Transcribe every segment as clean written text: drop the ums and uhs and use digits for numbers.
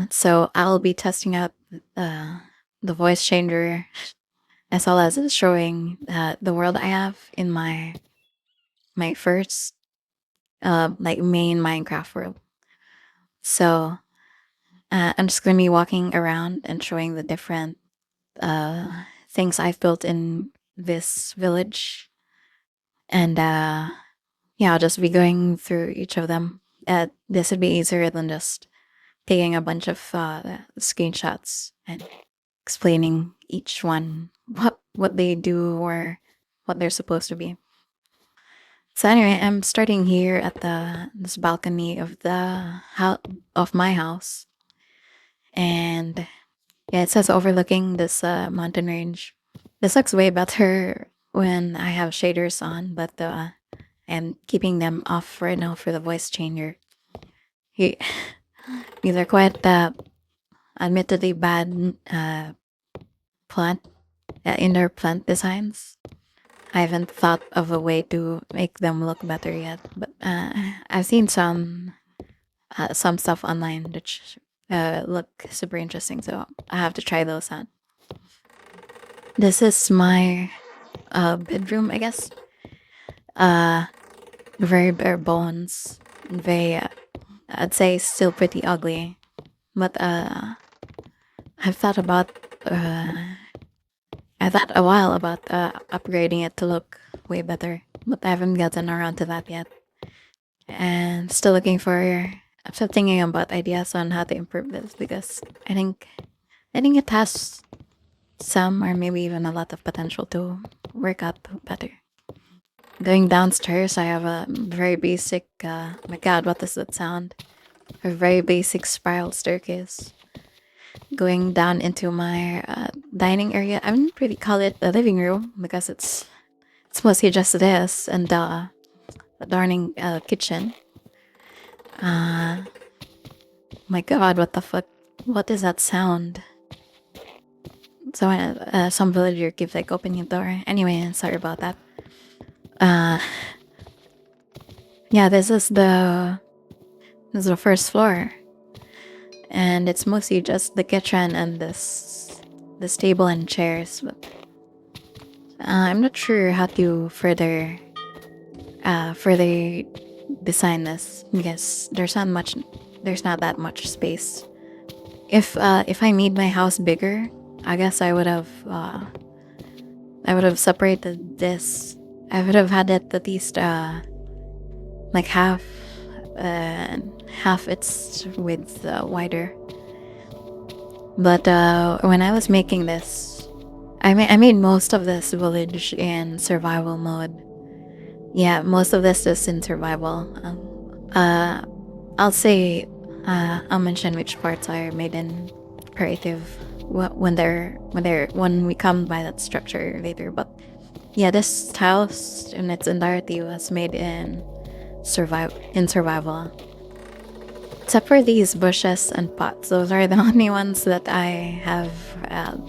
So I'll be testing out uh, the voice changer as well as showing the world I have in my first like main Minecraft world. So I'm just gonna be walking around and showing the different things I've built in this village, and yeah, I'll just be going through each of them. This would be easier than just taking a bunch of screenshots and explaining each one what they do or what they're supposed to be. So anyway, I'm starting here at the this balcony of the house of my house, and yeah, it says overlooking this mountain range. This looks way better when I have shaders on, but I'm keeping them off right now for the voice changer. He, these are quite admittedly bad plant indoor plant designs. I haven't thought of a way to make them look better yet, but I've seen some stuff online which look super interesting, so I have to try those out. This is my bedroom, I guess. Uh, very bare bones, very I'd say still pretty ugly, but I've thought about I thought a while about upgrading it to look way better, but I haven't gotten around to that yet. And still looking for. I'm still thinking about ideas on how to improve this because I think it has some or maybe even a lot of potential to work out better. Going downstairs, I have a very basic. My God, what does that sound? A very basic spiral staircase going down into my dining area. I wouldn't really call it a living room because it's mostly just this and a darning kitchen. My God, what the fuck? What is that sound? So some villager keeps like opening the door. Anyway, sorry about that. Uh, yeah, this is the first floor, and it's mostly just the kitchen and this table and chairs. But I'm not sure how to further design this because there's not that much space. If I made my house bigger, I guess I would have separated this. I would have had it at least like half its width wider. But when I was making this, I made most of this village in survival mode. Yeah, most of this is in survival. I'll say I'll mention which parts are made in creative when we come by that structure later. But yeah, this house in its entirety was made in survival. Except for these bushes and pots, those are the only ones that I have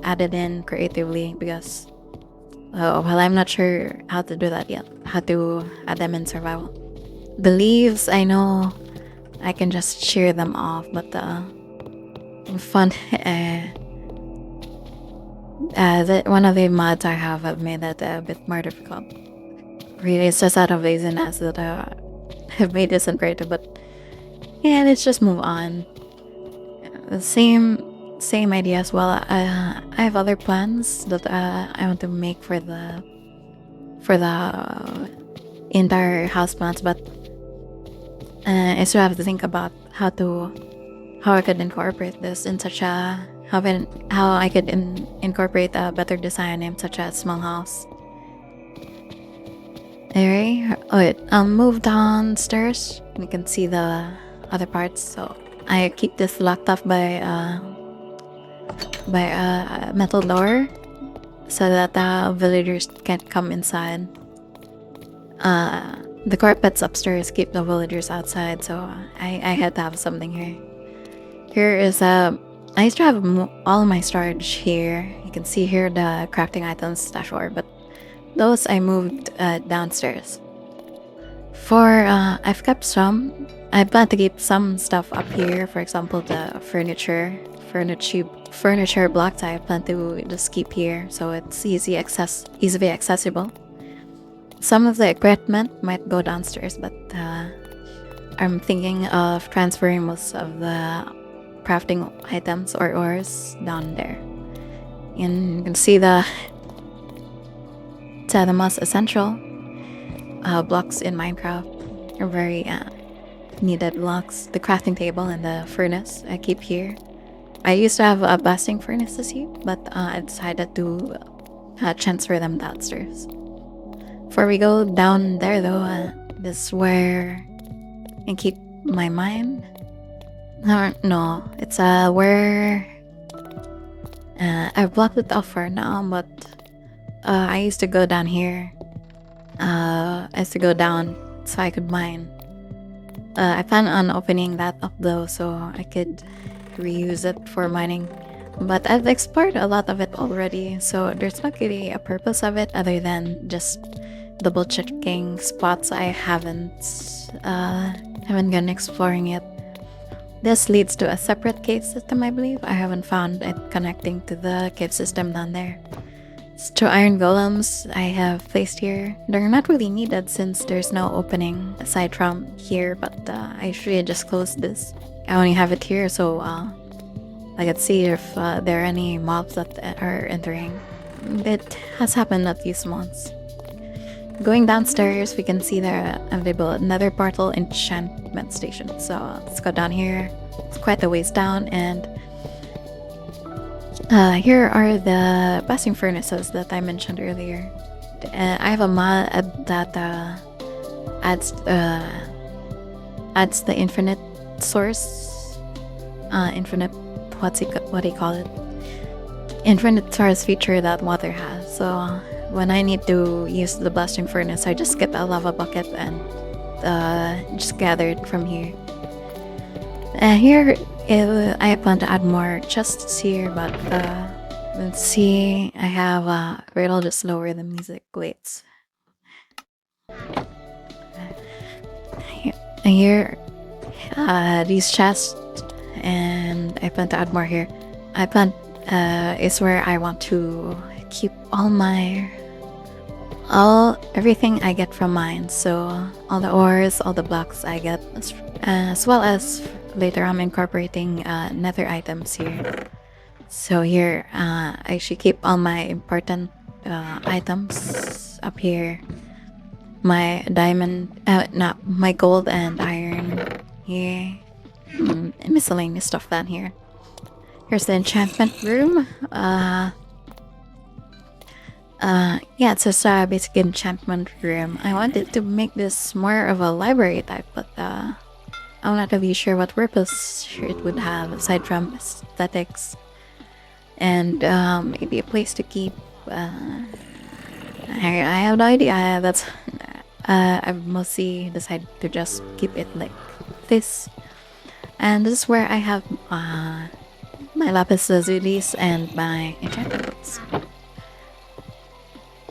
added in creatively because well, I'm not sure how to do that yet. How to add them in survival. The leaves, I know I can just shear them off, but fun. One of the mods I have made that a bit more difficult. Really, it's just out of laziness that have made this uncreative. But yeah, let's just move on. The same idea as well. I have other plans that I want to make for the entire house plants, but I still have to think about how I could incorporate this in such a how I could incorporate a better design in such a small house. Alright, I'll move downstairs. You can see the other parts. So I keep this locked off by a metal door so that the villagers can't come inside. The carpets upstairs keep the villagers outside, so I had to have something here. Here is I used to have all my storage here. You can see here the crafting items dashboard, but those I moved downstairs. For I've kept some I plan to keep some stuff up here. For example, the furniture blocks I plan to just keep here, so it's easily accessible. Some of the equipment might go downstairs, but I'm thinking of transferring most of the crafting items or ores down there. And you can see the most essential blocks in Minecraft are very needed blocks. The crafting table and the furnace I keep here. I used to have a blasting furnaces here, but I decided to transfer them downstairs. Before we go down there though, this is where I keep my mine. No, it's where I've blocked it off for now, but I used to go down here. I used to go down so I could mine. I plan on opening that up though, so I could reuse it for mining. But I've explored a lot of it already, so there's not really a purpose of it other than just double checking spots I haven't gone exploring yet. This leads to a separate cave system, I believe. I haven't found it connecting to the cave system down there. It's 2 iron golems I have placed here. They're not really needed since there's no opening aside from here, but I should just close this. I only have it here so I could see if there are any mobs that are entering. It has happened at least once. Going downstairs, we can see there available another portal enchantment station. So let's go down here. It's quite a ways down, and here are the blasting furnaces that I mentioned earlier. I have a mod that adds the infinite source, what do you call it? Infinite source feature that water has. So when I need to use the blasting furnace, I just get a lava bucket and just gather it from here. Here, I plan to add more chests here, but let's see. I have wait, I'll just lower the music. Wait. Here, these chests, and I plan to add more here. I plan is where I want to keep everything I get from mine. So all the ores, all the blocks I get, as well as later I'm incorporating nether items here. So here I should keep all my important items up here. My diamond, my gold and iron here. Miscellaneous stuff down here. Here's the enchantment room. Yeah, it's just a basic enchantment room. I wanted to make this more of a library type, but I'm not really sure what purpose it would have aside from aesthetics. And maybe a place to keep. I have no idea. That's I've mostly decided to just keep it like this. And this is where I have my lapis lazulis and my enchanted books.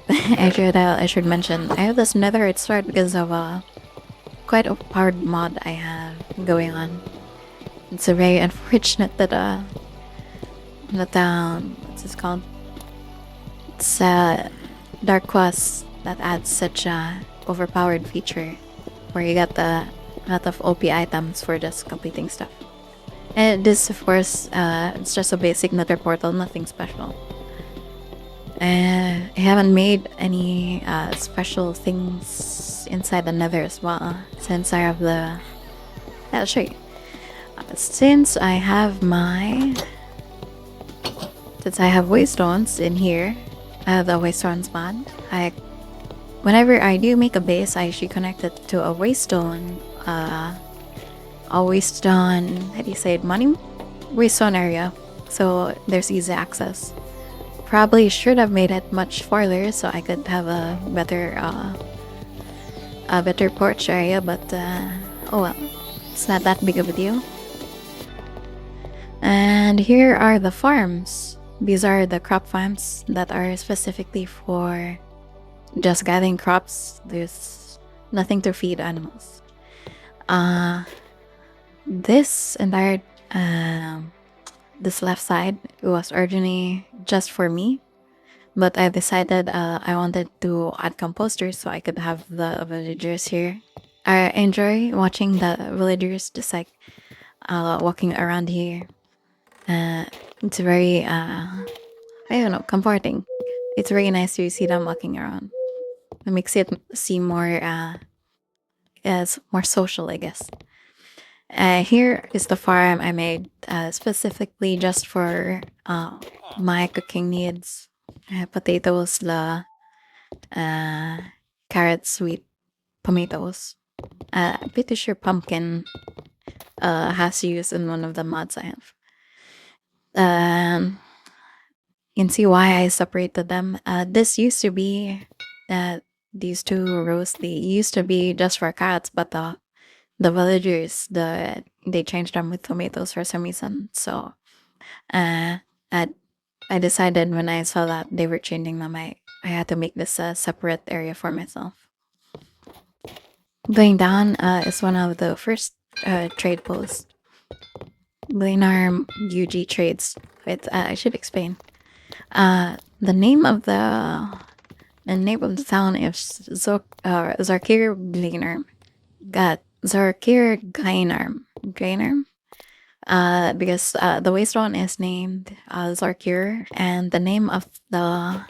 I should mention I have this netherite sword because of quite a hard mod I have going on. It's a very unfortunate that what's this called? It's Dark Quest that adds such a overpowered feature where you get a lot of OP items for just completing stuff. And this, of course, it's just a basic nether portal, nothing special. I haven't made any special things inside the nether as well, since I have the... I'll show you. Since I have waystones in here, I have the waystones mod. Whenever I do make a base, I actually connect it to a waystone, how do you say it, waystone area, so there's easy access. Probably should have made it much farther so I could have a better porch area, but oh well, it's not that big of a deal. And here are the farms. These are the crop farms that are specifically for just gathering crops. There's nothing to feed animals. this entire um, this left side was originally just for me, but I decided I wanted to add composters so I could have the villagers here. I enjoy watching the villagers just like walking around here. Uh, it's very I don't know, comforting. It's very nice to see them walking around. It makes it seem more as more social, I guess. Here is the farm I made specifically just for my cooking needs. Potatoes, uh, carrots, sweet tomatoes. I'm pretty sure pumpkin has used in one of the mods I have. Um, you can see why I separated them. This used to be these two rows. They used to be just for carrots, but the villagers they changed them with tomatoes for some reason. So uh, I I decided when I saw that they were changing them, I had to make this a separate area for myself. Going down is one of the first trade posts. Blainarm UG trades. Wait, I should explain. The name of the town is Zarkir Blainarm. Got Zarkir Gainarm. Because the waystone is named Zarkir, and the name of the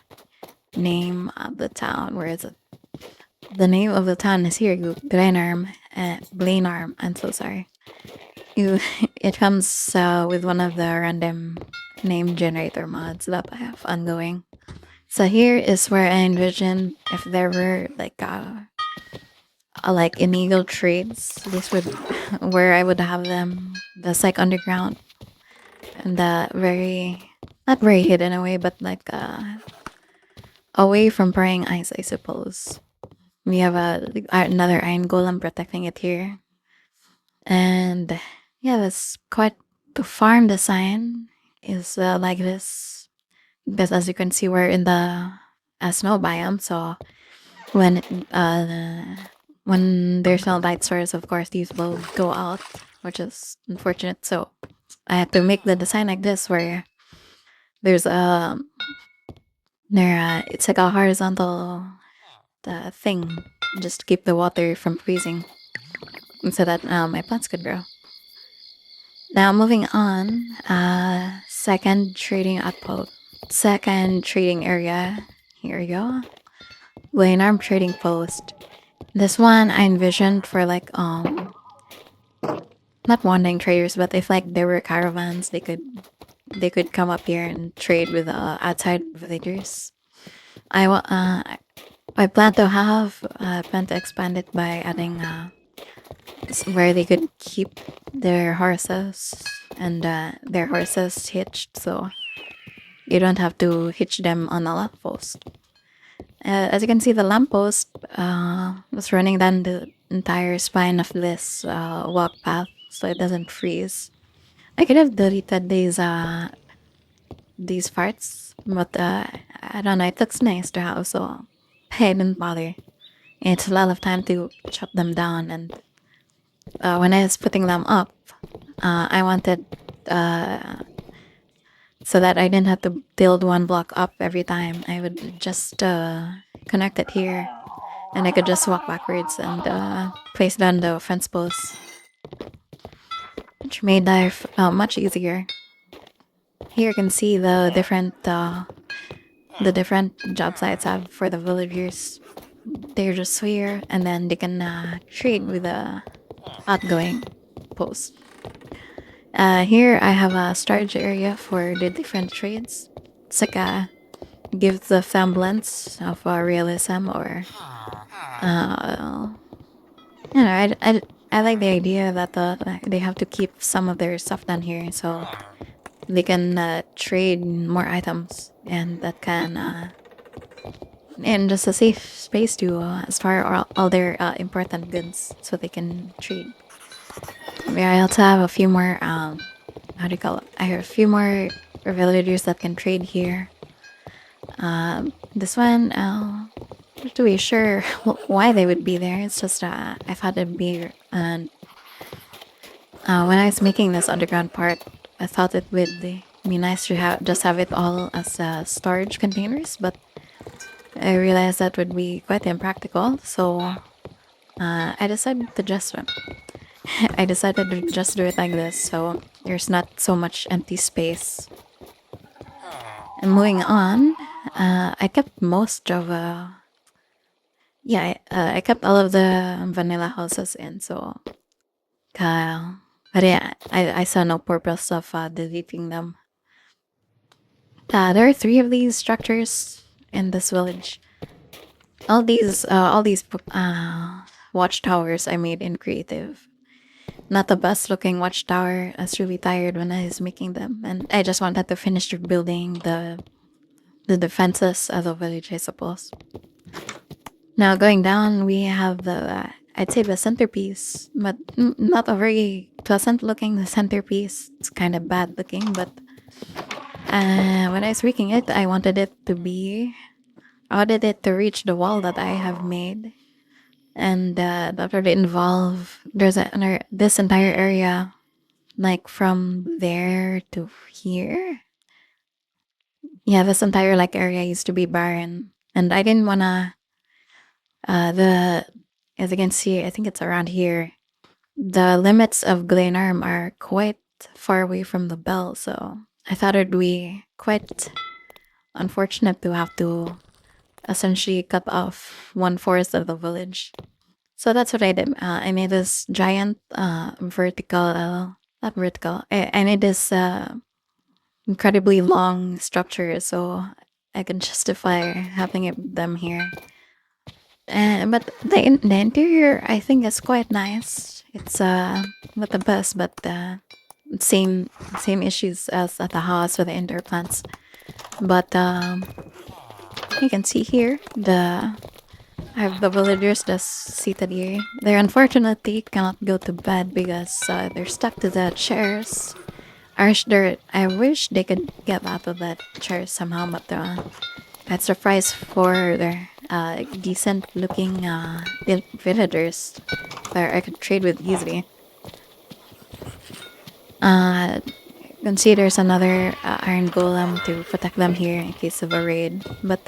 town, where is it? The name of the town is here, Blainarm. I'm so sorry. It comes with one of the random name generator mods that I have ongoing. So here is where I envisioned if there were like illegal trades, this would where I would have them. That's like underground and very not very hidden away, but like away from prying eyes, I suppose. We have another iron golem protecting it here, and yeah, that's quite the farm design is like this. Because as you can see, we're in the snow biome, so when when there's no light source, of course these will go out, which is unfortunate. So I had to make the design like this, where there's it's like a horizontal thing just to keep the water from freezing, and so that my plants could grow. Now moving on, second trading area. Here we go. Arm trading post. This one I envisioned for like not wandering traders, but if like there were caravans, they could come up here and trade with outside villagers. I plan to expand it by adding where they could keep their horses and their horses hitched, so you don't have to hitch them on a lamppost. As you can see, the lamppost was running down the entire spine of this walk path, so it doesn't freeze. I could have deleted these parts, but I don't know. It looks nice to have, so I didn't bother. It's a lot of time to chop them down, and when I was putting them up, I wanted so that I didn't have to build one block up every time. I would just connect it here, and I could just walk backwards and place down the fence posts, which made life much easier. Here you can see the different job sites I have for the villagers. They're just here, and then they can trade with the outgoing post. Here I have a storage area for the different trades. It's like gives the semblance of realism, or I like the idea that they have to keep some of their stuff down here, so they can trade more items, and that can and just a safe space to store all their important goods, so they can trade. Yeah, I also have a few more how do you call it? I have a few more villagers that can trade here. This one, not really sure why they would be there. It's just I thought it'd be When I was making this underground part, I thought it would be nice to have it all as storage containers, but I realized that would be quite impractical. So I decided to just I decided to just do it like this, so there's not so much empty space. And moving on, I kept most of I kept all of the vanilla houses in. So, uh, but yeah, I saw no purpose of deleting them. There are three of these structures in this village. All these watchtowers I made in creative. Not the best looking watchtower. I was really tired when I was making them, and I just wanted to finish building the defenses of the village, I suppose. Now going down, we have I'd say the centerpiece, but not a very pleasant looking centerpiece. It's kind of bad looking, but when I was making it, I wanted it to reach the wall that I have made, and that would involve this entire area, like from there to here. Yeah, this entire like area used to be barren, and I didn't wanna the as you can see, I think it's around here. The limits of Glenarm are quite far away from the bell, so I thought it'd be quite unfortunate to have to essentially cut off one fourth of the village. So that's what I did. I made this giant not vertical. I made this incredibly long structure so I can justify having them here. But the interior I think is quite nice. It's not the best, but same same issues as at the house with the indoor plants. But you can see here I have the villagers just seated here. They unfortunately cannot go to bed because they're stuck to the chairs. I wish they could get out of that chair somehow, but that's a price for their decent looking villagers that I could trade with easily. You can see there's another iron golem to protect them here in case of a raid. But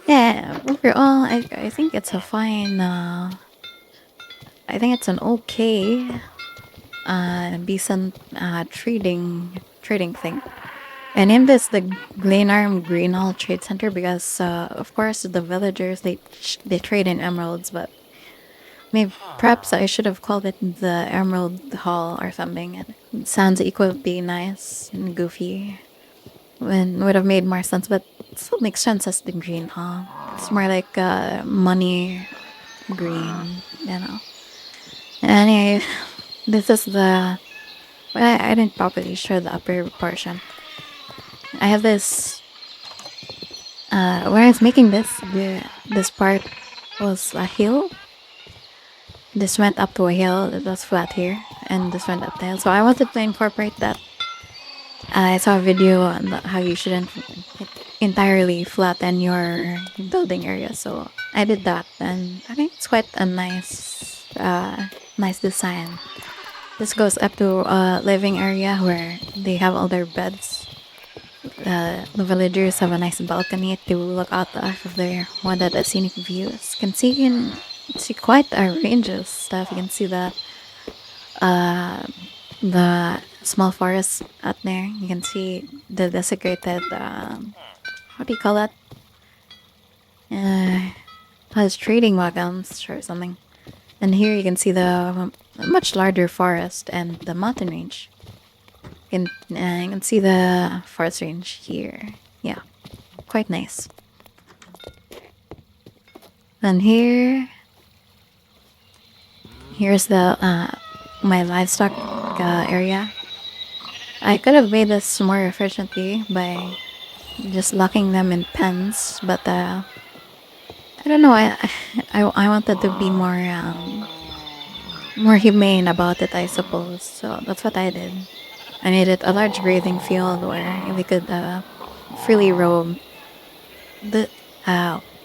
yeah, overall, I think it's a fine. I think it's an okay, decent trading thing. I named this the Glenarm Greenall Trade Center because, of course, the villagers they trade in emeralds, but maybe perhaps I should have called it the Emerald Hall or something. It sounds equally nice and goofy, and would have made more sense. But it still makes sense as the Green Hall. It's more like money green, you know. Anyway, this is the. I didn't properly show the upper portion. I have this. When I was making this part was a hill. This went up to a hill. It was flat here, and this went up the hill. So I wanted to incorporate that. I saw a video on how you shouldn't entirely flatten your building area, so I did that, and I think it's quite a nice design. This goes up to a living area where they have all their beds. The villagers have a nice balcony to look out of their wanted scenic views. You can see quite a range of stuff. You can see the small forest out there. You can see the desecrated what do you call that? Has trading wagons or something. And here you can see the much larger forest and the mountain range. You can see the forest range here. Yeah, quite nice. And here's the my livestock area. I could have made this more efficiently by just locking them in pens, but I don't know. I wanted to be more humane about it, I suppose. So that's what I did. I made it a large grazing field where they could freely roam. The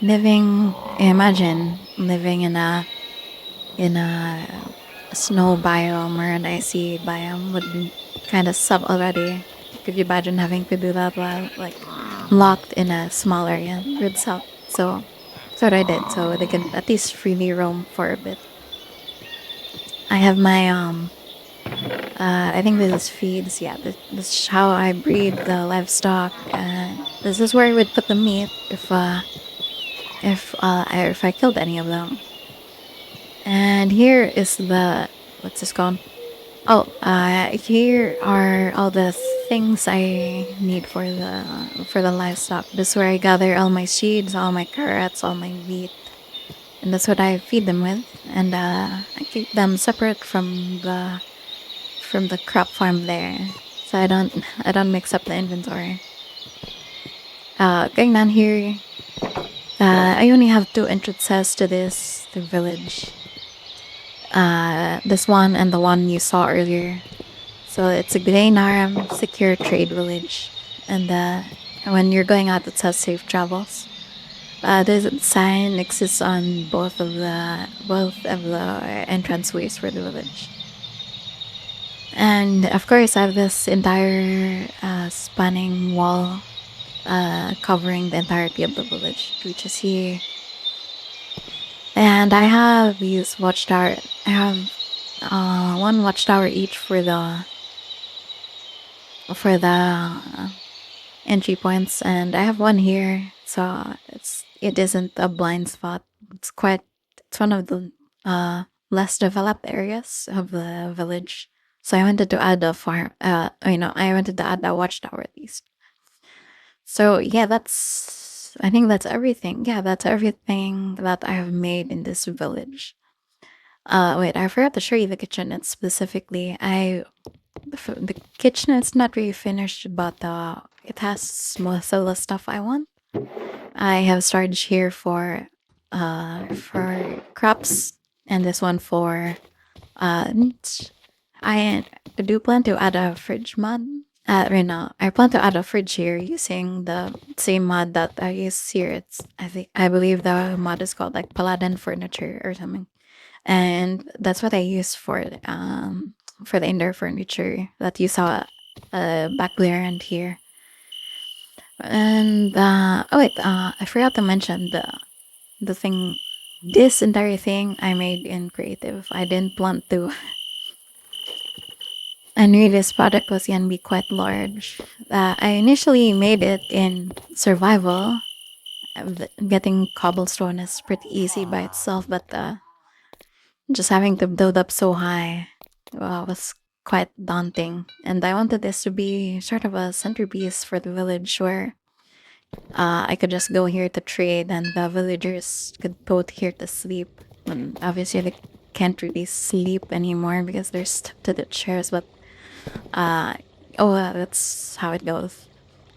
living, imagine living in a snow biome or an icy biome would kind of suck already. Could you imagine having to do that while like locked in a small area? It would suck. So that's what I did. So they could at least freely roam for a bit. I have my I think this is feeds. Yeah, this is how I breed the livestock. This is where I would put the meat if I killed any of them. And here is the what's this called? Oh, here are all the things I need for the livestock. This is where I gather all my seeds, all my carrots, all my wheat, and that's what I feed them with. And I keep them separate from the crop farm there, so I don't mix up the inventory. Going down here, I only have two entrances to the village. This one and the one you saw earlier. So it's a Glenaram secure trade village, and when you're going out, it says safe travels. This sign exists on both of the entranceways for the village. And of course, I have this entire spanning wall covering the entirety of the village, which is here. And I have these watchtower. I have one watchtower each for the entry points, and I have one here, so it isn't a blind spot. It's one of the less developed areas of the village. So I wanted to add a farm. I wanted to add a watchtower at least. So yeah, that's I think that's everything. Yeah, that's everything that I have made in this village. Wait, I forgot to show you the kitchen. It's specifically the kitchen is not really finished, but it has most of the stuff I want. I have storage here for crops, and this one for meats. I do plan to add a fridge mod. Right now, I plan to add a fridge here using the same mod that I use here. I believe the mod is called like Paladin Furniture or something, and that's what I use for the indoor furniture that you saw back there and here. And oh wait, I forgot to mention the thing. This entire thing I made in creative. I didn't plan to. I knew this product was gonna be quite large. I initially made it in survival. Getting cobblestone is pretty easy by itself, but just having to build up so high was quite daunting. And I wanted this to be sort of a centerpiece for the village where I could just go here to trade and the villagers could go here to sleep. And obviously, they can't really sleep anymore because they're stuck to the chairs, but uh, that's how it goes.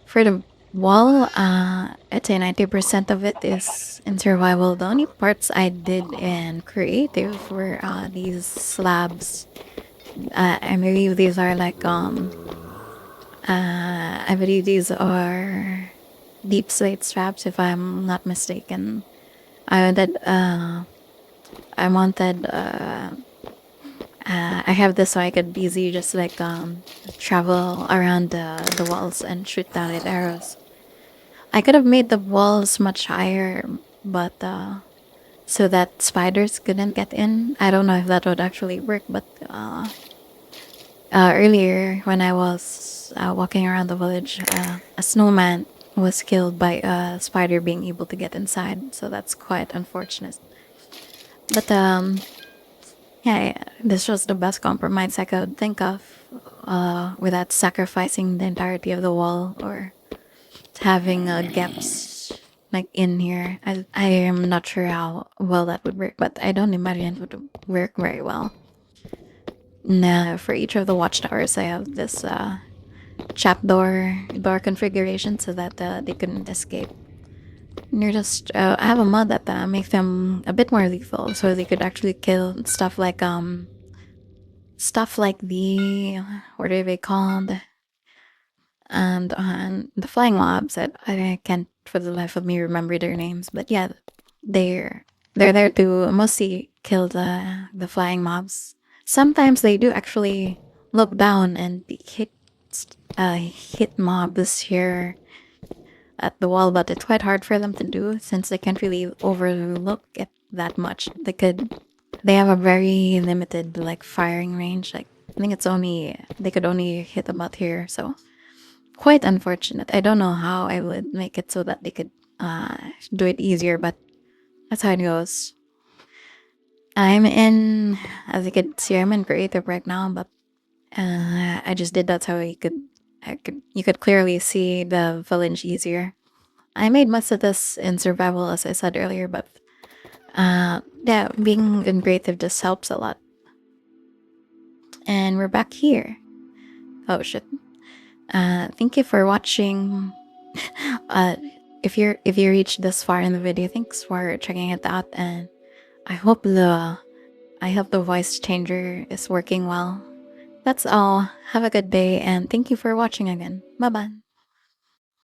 For the wall, I'd say 90% of it is in survival. The only parts I did in creative were these slabs. I believe these are I believe these are deep slate straps, if I'm not mistaken. I wanted, uh, I wanted, I have this so I could easily just travel around the walls and shoot down with arrows. I could have made the walls much higher, but so that spiders couldn't get in. I don't know if that would actually work, but earlier when I was walking around the village, a snowman was killed by a spider being able to get inside, so that's quite unfortunate. But yeah, this was the best compromise I could think of without sacrificing the entirety of the wall or having gaps like in here. I am not sure how well that would work, but I don't imagine it would work very well. Now, for each of the watchtowers, I have this door configuration so that they couldn't escape. And you're just I have a mod that makes them a bit more lethal, so they could actually kill stuff like the what are they called? And the flying mobs that I can't for the life of me remember their names, but yeah, they're they're there to mostly kill the flying mobs. Sometimes they do actually look down and hit mobs here at the wall, but it's quite hard for them to do since they can't really overlook it that much. They have a very limited like firing range. Like I think they could only hit about here, so quite unfortunate. I don't know how I would make it so that they could do it easier, but that's how it goes. As you can see, I'm in creative right now, but I just did that so you could clearly see the village easier. I made most of this in survival, as I said earlier, but yeah, being in creative just helps a lot. And we're back here. Oh shit. Thank you for watching. Uh, if you reached this far in the video, thanks for checking it out, and I hope the voice changer is working well. That's all. Have a good day, and thank you for watching again. Bye bye.